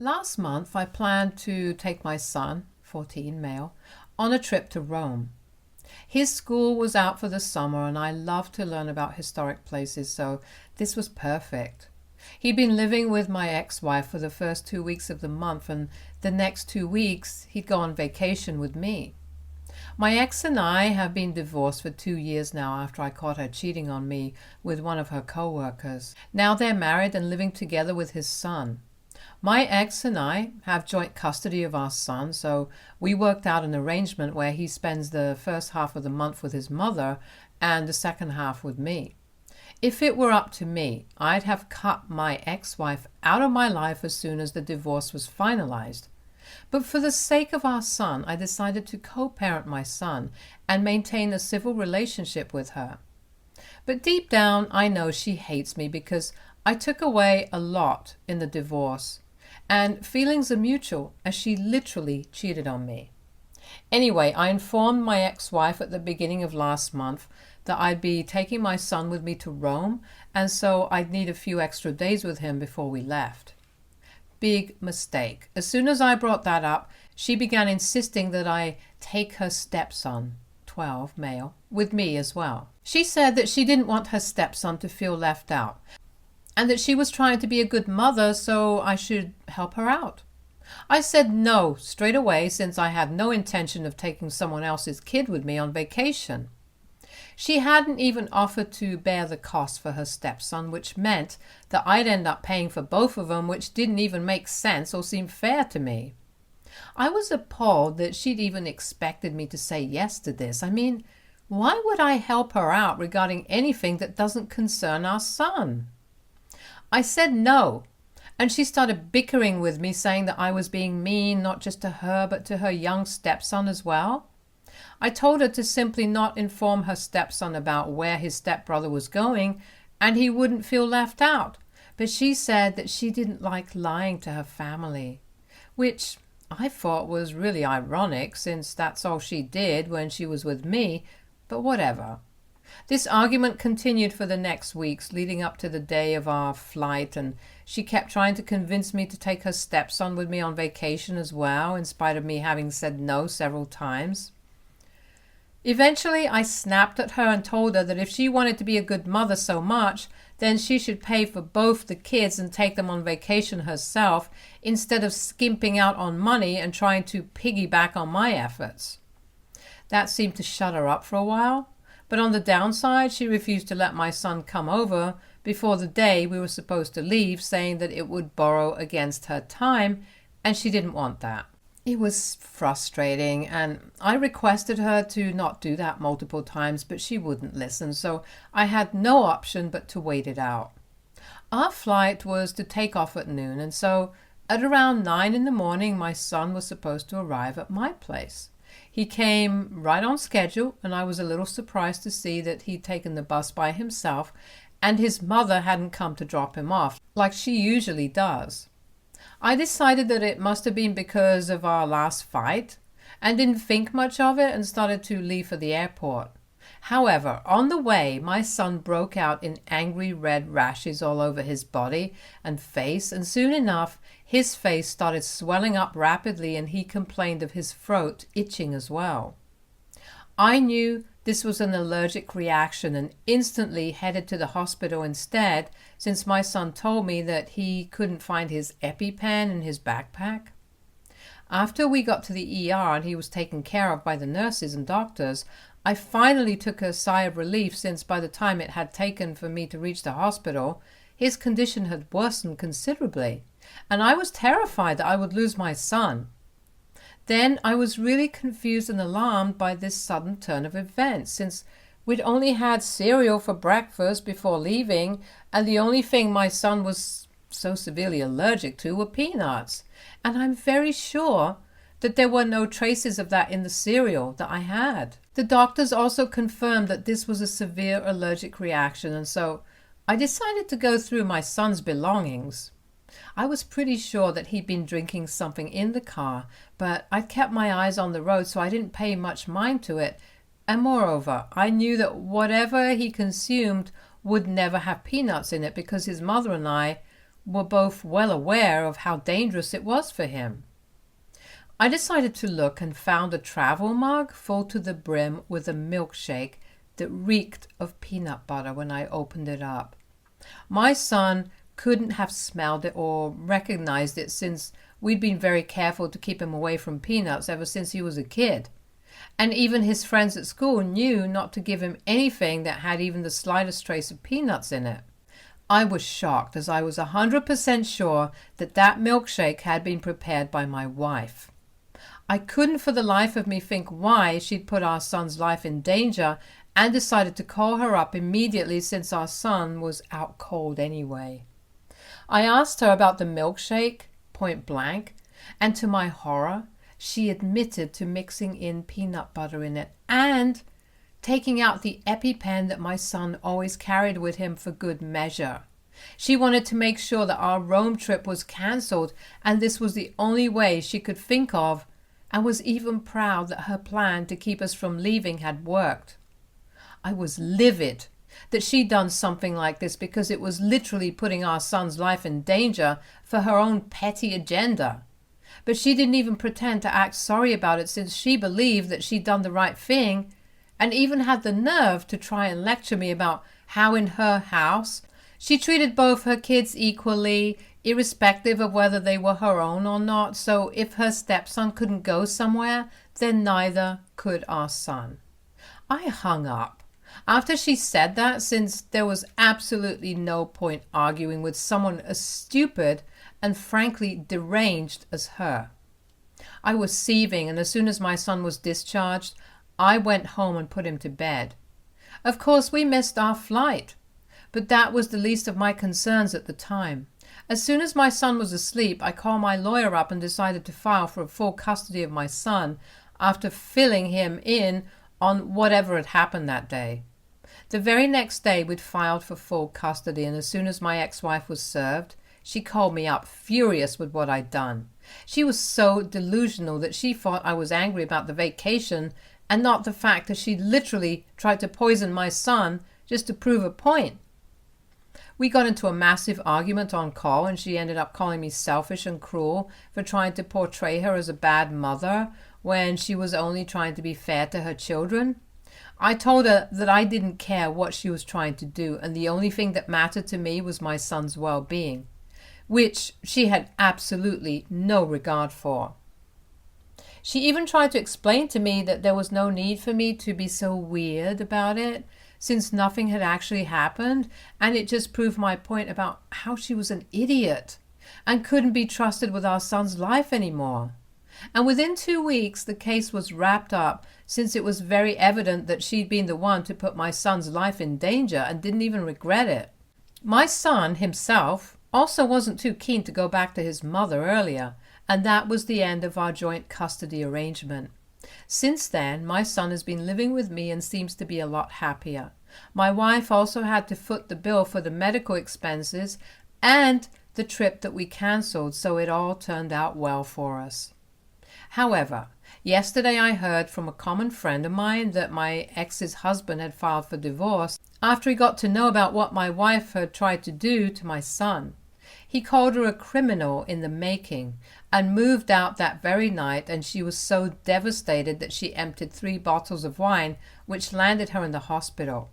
Last month, I planned to take my son, 14 male, on a trip to Rome. His school was out for the summer, and I love to learn about historic places, so this was perfect. He'd been living with my ex-wife for the first 2 weeks of the month, and the next 2 weeks he'd go on vacation with me. My ex and I have been divorced for 2 years now after I caught her cheating on me with one of her co-workers. Now they're married and living together with his son. My ex and I have joint custody of our son, so we worked out an arrangement where he spends the first half of the month with his mother and the second half with me. If it were up to me, I'd have cut my ex-wife out of my life as soon as the divorce was finalized. But for the sake of our son, I decided to co-parent my son and maintain a civil relationship with her. But deep down, I know she hates me because I took away a lot in the divorce, and feelings are mutual as she literally cheated on me. Anyway, I informed my ex-wife at the beginning of last month that I'd be taking my son with me to Rome, and so I'd need a few extra days with him before we left. Big mistake. As soon as I brought that up, she began insisting that I take her stepson, 12 male, with me as well. She said that she didn't want her stepson to feel left out, and that she was trying to be a good mother, so I should help her out. I said no straight away, since I had no intention of taking someone else's kid with me on vacation. She hadn't even offered to bear the cost for her stepson, which meant that I'd end up paying for both of them, which didn't even make sense or seem fair to me. I was appalled that she'd even expected me to say yes to this. I mean, why would I help her out regarding anything that doesn't concern our son? I said no, and she started bickering with me, saying that I was being mean not just to her but to her young stepson as well. I told her to simply not inform her stepson about where his stepbrother was going, and he wouldn't feel left out. But she said that she didn't like lying to her family, which I thought was really ironic, since that's all she did when she was with me, but whatever. This argument continued for the next weeks, leading up to the day of our flight, and she kept trying to convince me to take her stepson with me on vacation as well, in spite of me having said no several times. Eventually, I snapped at her and told her that if she wanted to be a good mother so much, then she should pay for both the kids and take them on vacation herself, instead of skimping out on money and trying to piggyback on my efforts. That seemed to shut her up for a while, but on the downside, she refused to let my son come over before the day we were supposed to leave, saying that it would borrow against her time, and she didn't want that. It was frustrating, and I requested her to not do that multiple times, but she wouldn't listen, so I had no option but to wait it out. Our flight was to take off at noon, and so at around 9 in the morning, my son was supposed to arrive at my place. He came right on schedule, and I was a little surprised to see that he'd taken the bus by himself, and his mother hadn't come to drop him off, like she usually does. I decided that it must have been because of our last fight, and didn't think much of it and started to leave for the airport. However, on the way, my son broke out in angry red rashes all over his body and face, and soon enough, his face started swelling up rapidly, and he complained of his throat itching as well. I knew this was an allergic reaction and instantly headed to the hospital instead, since my son told me that he couldn't find his EpiPen in his backpack. After we got to the ER and he was taken care of by the nurses and doctors, I finally took a sigh of relief, since by the time it had taken for me to reach the hospital, his condition had worsened considerably, and I was terrified that I would lose my son. Then I was really confused and alarmed by this sudden turn of events, since we'd only had cereal for breakfast before leaving, and the only thing my son was so severely allergic to were peanuts, and I'm very sure that there were no traces of that in the cereal that I had. The doctors also confirmed that this was a severe allergic reaction, and so I decided to go through my son's belongings. I was pretty sure that he'd been drinking something in the car, but I'd kept my eyes on the road, so I didn't pay much mind to it, and moreover, I knew that whatever he consumed would never have peanuts in it, because his mother and I were both well aware of how dangerous it was for him. I decided to look and found a travel mug full to the brim with a milkshake that reeked of peanut butter when I opened it up. My son couldn't have smelled it or recognized it, since we'd been very careful to keep him away from peanuts ever since he was a kid. And even his friends at school knew not to give him anything that had even the slightest trace of peanuts in it. I was shocked, as I was 100% sure that that milkshake had been prepared by my wife. I couldn't for the life of me think why she'd put our son's life in danger, and decided to call her up immediately, since our son was out cold anyway. I asked her about the milkshake, point blank, and to my horror, she admitted to mixing in peanut butter in it and taking out the EpiPen that my son always carried with him for good measure. She wanted to make sure that our Rome trip was cancelled, and this was the only way she could think of, and was even proud that her plan to keep us from leaving had worked. I was livid that she'd done something like this, because it was literally putting our son's life in danger for her own petty agenda. But she didn't even pretend to act sorry about it, since she believed that she'd done the right thing, and even had the nerve to try and lecture me about how in her house she treated both her kids equally, irrespective of whether they were her own or not, so if her stepson couldn't go somewhere, then neither could our son. I hung up after she said that, since there was absolutely no point arguing with someone as stupid and frankly deranged as her. I was seething, and as soon as my son was discharged, I went home and put him to bed. Of course, we missed our flight, but that was the least of my concerns at the time. As soon as my son was asleep, I called my lawyer up and decided to file for full custody of my son, after filling him in on whatever had happened that day. The very next day we'd filed for full custody, and as soon as my ex-wife was served, she called me up, furious with what I'd done. She was so delusional that she thought I was angry about the vacation, and not the fact that she'd literally tried to poison my son just to prove a point. We got into a massive argument on call, and she ended up calling me selfish and cruel for trying to portray her as a bad mother when she was only trying to be fair to her children. I told her that I didn't care what she was trying to do, and the only thing that mattered to me was my son's well-being, which she had absolutely no regard for. She even tried to explain to me that there was no need for me to be so weird about it, since nothing had actually happened, and it just proved my point about how she was an idiot and couldn't be trusted with our son's life anymore. And within 2 weeks, the case was wrapped up, since it was very evident that she'd been the one to put my son's life in danger and didn't even regret it. My son himself also wasn't too keen to go back to his mother earlier, and that was the end of our joint custody arrangement. Since then, my son has been living with me and seems to be a lot happier. My wife also had to foot the bill for the medical expenses and the trip that we cancelled, so it all turned out well for us. However, yesterday I heard from a common friend of mine that my ex's husband had filed for divorce after he got to know about what my wife had tried to do to my son. He called her a criminal in the making and moved out that very night, and she was so devastated that she emptied 3 bottles of wine, which landed her in the hospital.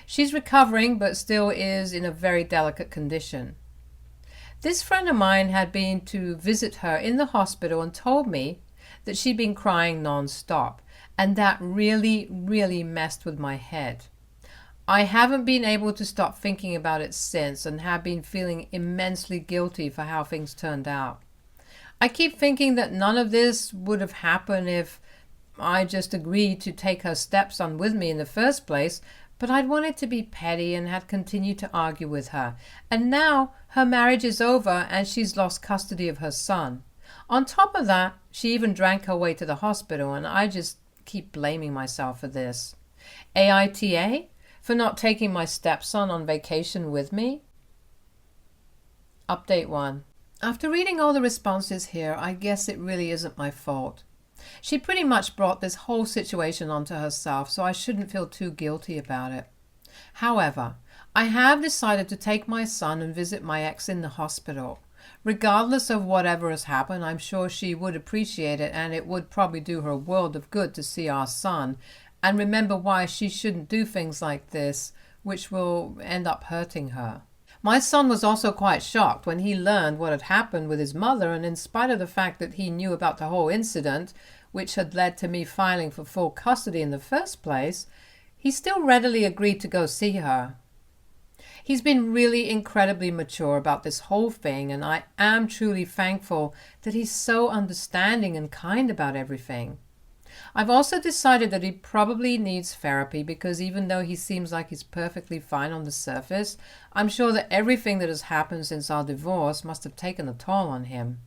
She's recovering, but still is in a very delicate condition. This friend of mine had been to visit her in the hospital and told me that she'd been crying non-stop, and that really, really messed with my head. I haven't been able to stop thinking about it since, and have been feeling immensely guilty for how things turned out. I keep thinking that none of this would have happened if I just agreed to take her stepson with me in the first place, but I'd wanted to be petty and had continued to argue with her. And now her marriage is over and she's lost custody of her son. On top of that, she even drank her way to the hospital, and I just keep blaming myself for this. AITA? For not taking my stepson on vacation with me? Update 1. After reading all the responses here, I guess it really isn't my fault. She pretty much brought this whole situation onto herself, so I shouldn't feel too guilty about it. However, I have decided to take my son and visit my ex in the hospital. Regardless of whatever has happened, I'm sure she would appreciate it, and it would probably do her a world of good to see our son and remember why she shouldn't do things like this, which will end up hurting her. My son was also quite shocked when he learned what had happened with his mother, and in spite of the fact that he knew about the whole incident, which had led to me filing for full custody in the first place, he still readily agreed to go see her. He's been really incredibly mature about this whole thing, and I am truly thankful that he's so understanding and kind about everything. I've also decided that he probably needs therapy because even though he seems like he's perfectly fine on the surface, I'm sure that everything that has happened since our divorce must have taken a toll on him.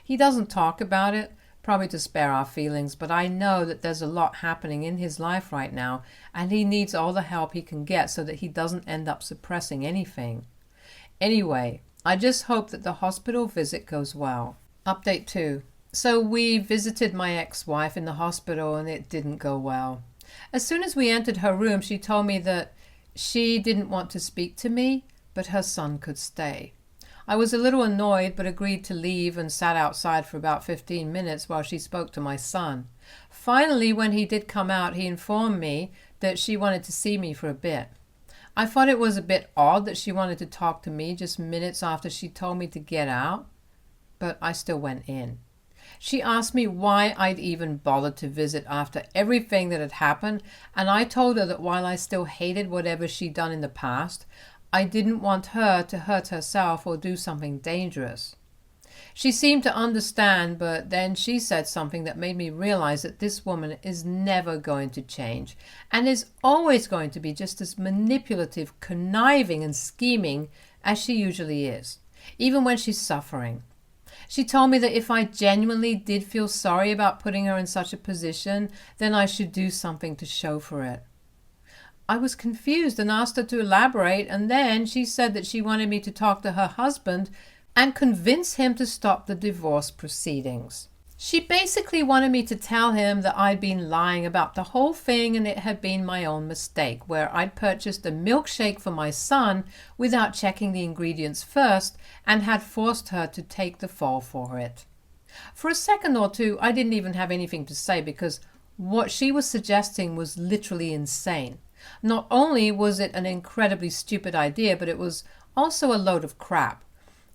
He doesn't talk about it, probably to spare our feelings, but I know that there's a lot happening in his life right now, and he needs all the help he can get so that he doesn't end up suppressing anything. Anyway, I just hope that the hospital visit goes well. Update 2. So we visited my ex-wife in the hospital and it didn't go well. As soon as we entered her room, she told me that she didn't want to speak to me, but her son could stay. I was a little annoyed but agreed to leave and sat outside for about 15 minutes while she spoke to my son. Finally, when he did come out, he informed me that she wanted to see me for a bit. I thought it was a bit odd that she wanted to talk to me just minutes after she told me to get out, but I still went in. She asked me why I'd even bothered to visit after everything that had happened, and I told her that while I still hated whatever she'd done in the past, I didn't want her to hurt herself or do something dangerous. She seemed to understand, but then she said something that made me realize that this woman is never going to change and is always going to be just as manipulative, conniving, and scheming as she usually is, even when she's suffering. She told me that if I genuinely did feel sorry about putting her in such a position, then I should do something to show for it. I was confused and asked her to elaborate, and then she said that she wanted me to talk to her husband and convince him to stop the divorce proceedings. She basically wanted me to tell him that I'd been lying about the whole thing and it had been my own mistake, where I'd purchased a milkshake for my son without checking the ingredients first and had forced her to take the fall for it. For a second or two, I didn't even have anything to say because what she was suggesting was literally insane. Not only was it an incredibly stupid idea, but it was also a load of crap.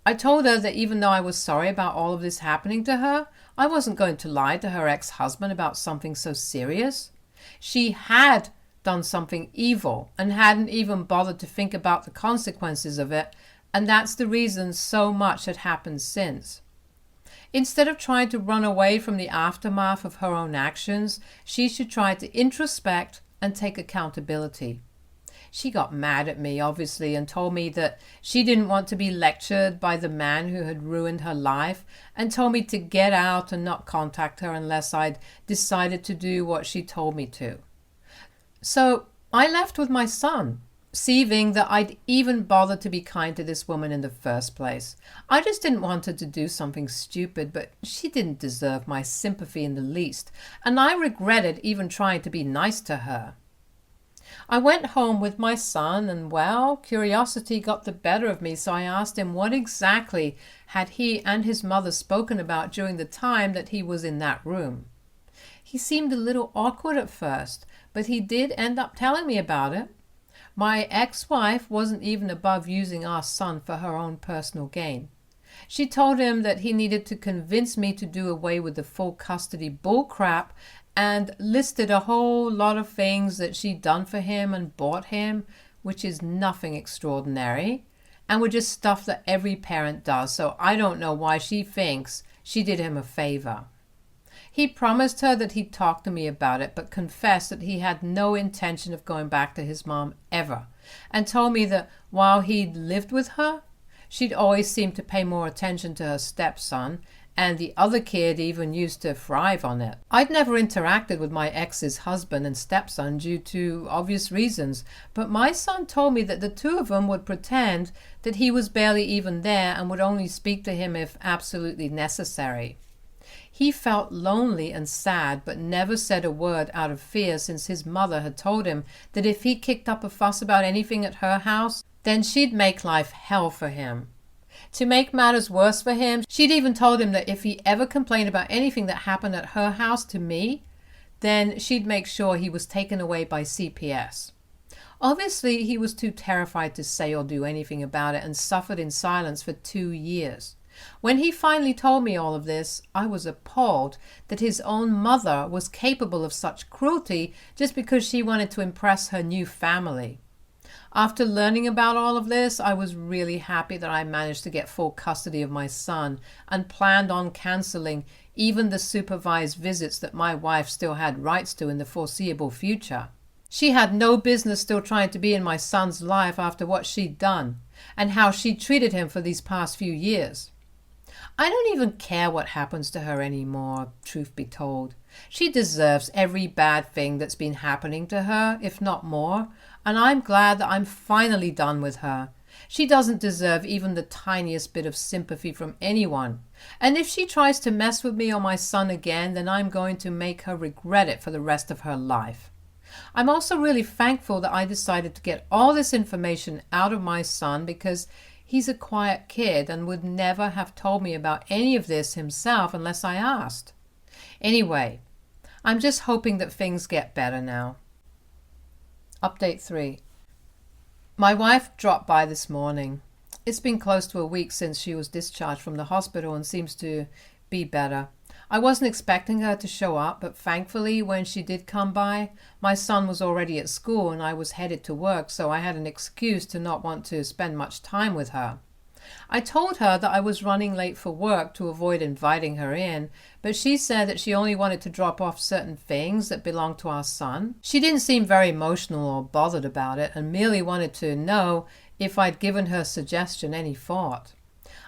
I told her that even though I was sorry about all of this happening to her, I wasn't going to lie to her ex-husband about something so serious. She had done something evil and hadn't even bothered to think about the consequences of it, and that's the reason so much had happened since. Instead of trying to run away from the aftermath of her own actions, she should try to introspect and take accountability. She got mad at me, obviously, and told me that she didn't want to be lectured by the man who had ruined her life, and told me to get out and not contact her unless I'd decided to do what she told me to. So I left with my son, seething that I'd even bothered to be kind to this woman in the first place. I just didn't want her to do something stupid, but she didn't deserve my sympathy in the least, and I regretted even trying to be nice to her. I went home with my son and, well, curiosity got the better of me, so I asked him what exactly had he and his mother spoken about during the time that he was in that room. He seemed a little awkward at first, but he did end up telling me about it. My ex-wife wasn't even above using our son for her own personal gain. She told him that he needed to convince me to do away with the full custody bullcrap and listed a whole lot of things that she'd done for him and bought him, which is nothing extraordinary, and were just stuff that every parent does, so I don't know why she thinks she did him a favor. He promised her that he'd talk to me about it, but confessed that he had no intention of going back to his mom ever, and told me that while he'd lived with her, she'd always seemed to pay more attention to her stepson, and the other kid even used to thrive on it. I'd never interacted with my ex's husband and stepson due to obvious reasons, but my son told me that the two of them would pretend that he was barely even there and would only speak to him if absolutely necessary. He felt lonely and sad, but never said a word out of fear since his mother had told him that if he kicked up a fuss about anything at her house, then she'd make life hell for him. To make matters worse for him, she'd even told him that if he ever complained about anything that happened at her house to me, then she'd make sure he was taken away by CPS. Obviously, he was too terrified to say or do anything about it and suffered in silence for 2 years. When he finally told me all of this, I was appalled that his own mother was capable of such cruelty just because she wanted to impress her new family. After learning about all of this, I was really happy that I managed to get full custody of my son and planned on canceling even the supervised visits that my wife still had rights to in the foreseeable future. She had no business still trying to be in my son's life after what she'd done and how she treated him for these past few years. I don't even care what happens to her anymore, truth be told. She deserves every bad thing that's been happening to her, if not more, and I'm glad that I'm finally done with her. She doesn't deserve even the tiniest bit of sympathy from anyone. And if she tries to mess with me or my son again, then I'm going to make her regret it for the rest of her life. I'm also really thankful that I decided to get all this information out of my son because he's a quiet kid and would never have told me about any of this himself unless I asked. Anyway, I'm just hoping that things get better now. Update 3. My wife dropped by this morning. It's been close to a week since she was discharged from the hospital and seems to be better. I wasn't expecting her to show up, but thankfully when she did come by, my son was already at school and I was headed to work, so I had an excuse to not want to spend much time with her. I told her that I was running late for work to avoid inviting her in, but she said that she only wanted to drop off certain things that belonged to our son. She didn't seem very emotional or bothered about it and merely wanted to know if I'd given her suggestion any thought.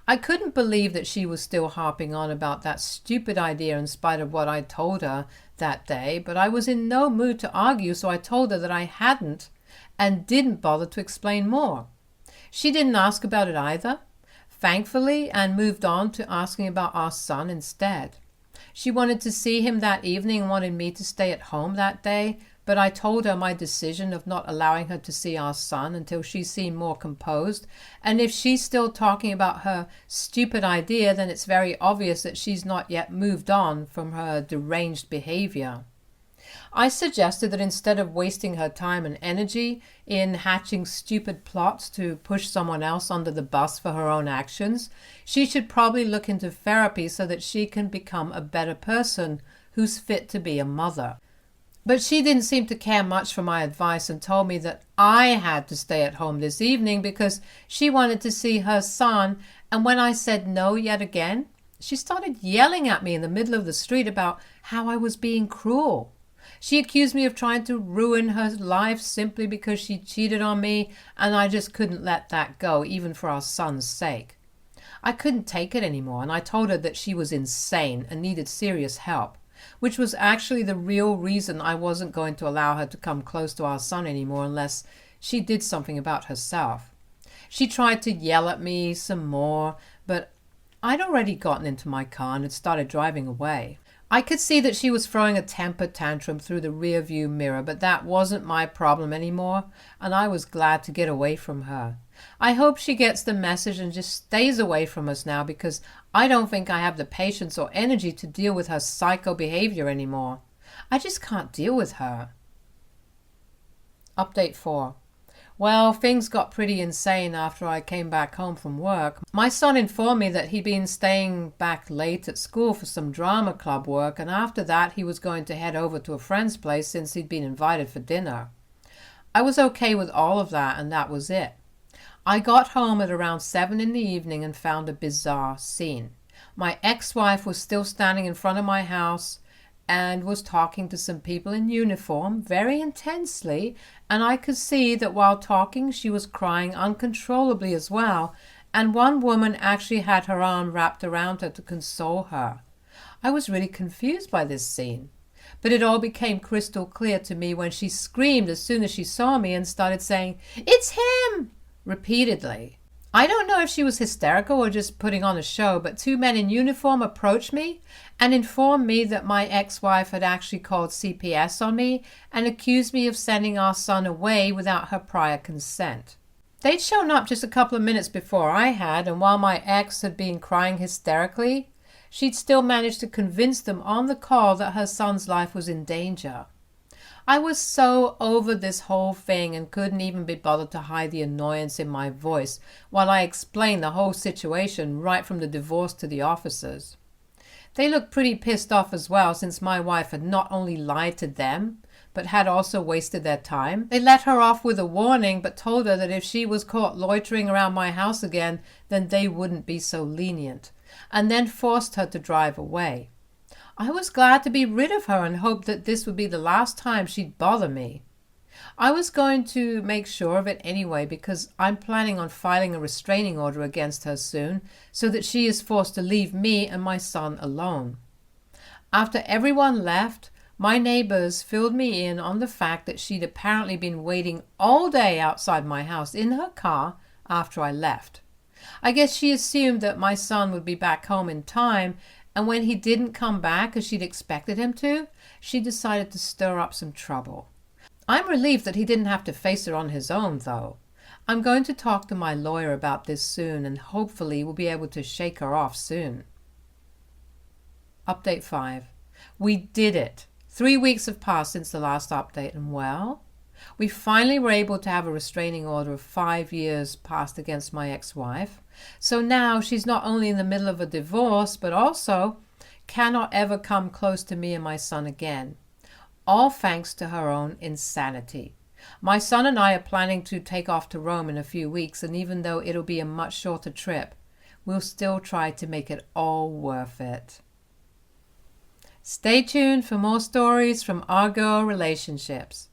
I couldn't believe that she was still harping on about that stupid idea in spite of what I'd told her that day, but I was in no mood to argue, so I told her that I hadn't and didn't bother to explain more. She didn't ask about it either, thankfully, and moved on to asking about our son instead. She wanted to see him that evening and wanted me to stay at home that day, but I told her my decision of not allowing her to see our son until she seemed more composed, and if she's still talking about her stupid idea, then it's very obvious that she's not yet moved on from her deranged behavior. I suggested that instead of wasting her time and energy in hatching stupid plots to push someone else under the bus for her own actions, she should probably look into therapy so that she can become a better person who's fit to be a mother. But she didn't seem to care much for my advice and told me that I had to stay at home this evening because she wanted to see her son, and when I said no yet again, she started yelling at me in the middle of the street about how I was being cruel. She accused me of trying to ruin her life simply because she cheated on me, and I just couldn't let that go, even for our son's sake. I couldn't take it anymore, and I told her that she was insane and needed serious help, which was actually the real reason I wasn't going to allow her to come close to our son anymore unless she did something about herself. She tried to yell at me some more, but I'd already gotten into my car and had started driving away. I could see that she was throwing a temper tantrum through the rearview mirror, but that wasn't my problem anymore, and I was glad to get away from her. I hope she gets the message and just stays away from us now, because I don't think I have the patience or energy to deal with her psycho behavior anymore. I just can't deal with her. Update 4. Well, things got pretty insane after I came back home from work. My son informed me that he'd been staying back late at school for some drama club work, and after that he was going to head over to a friend's place since he'd been invited for dinner. I was okay with all of that, and that was it. I got home at around 7 in the evening and found a bizarre scene. My ex-wife was still standing in front of my house and was talking to some people in uniform very intensely, and I could see that while talking she was crying uncontrollably as well, and one woman actually had her arm wrapped around her to console her. I was really confused by this scene, but it all became crystal clear to me when she screamed as soon as she saw me and started saying, "It's him!" repeatedly. I don't know if she was hysterical or just putting on a show, but 2 men in uniform approached me and informed me that my ex-wife had actually called CPS on me and accused me of sending our son away without her prior consent. They'd shown up just a couple of minutes before I had, and while my ex had been crying hysterically, she'd still managed to convince them on the call that her son's life was in danger. I was so over this whole thing and couldn't even be bothered to hide the annoyance in my voice while I explained the whole situation right from the divorce to the officers. They looked pretty pissed off as well, since my wife had not only lied to them, but had also wasted their time. They let her off with a warning, but told her that if she was caught loitering around my house again, then they wouldn't be so lenient, and then forced her to drive away. I was glad to be rid of her and hoped that this would be the last time she'd bother me. I was going to make sure of it anyway, because I'm planning on filing a restraining order against her soon, so that she is forced to leave me and my son alone. After everyone left, my neighbors filled me in on the fact that she'd apparently been waiting all day outside my house in her car after I left. I guess she assumed that my son would be back home in time, and when he didn't come back as she'd expected him to, she decided to stir up some trouble. I'm relieved that he didn't have to face her on his own, though. I'm going to talk to my lawyer about this soon, and hopefully we'll be able to shake her off soon. Update 5. We did it. 3 weeks have passed since the last update, and well, we finally were able to have a restraining order of 5 years passed against my ex-wife. So now she's not only in the middle of a divorce, but also cannot ever come close to me and my son again. All thanks to her own insanity. My son and I are planning to take off to Rome in a few weeks, and even though it'll be a much shorter trip, we'll still try to make it all worth it. Stay tuned for more stories from our girl relationships.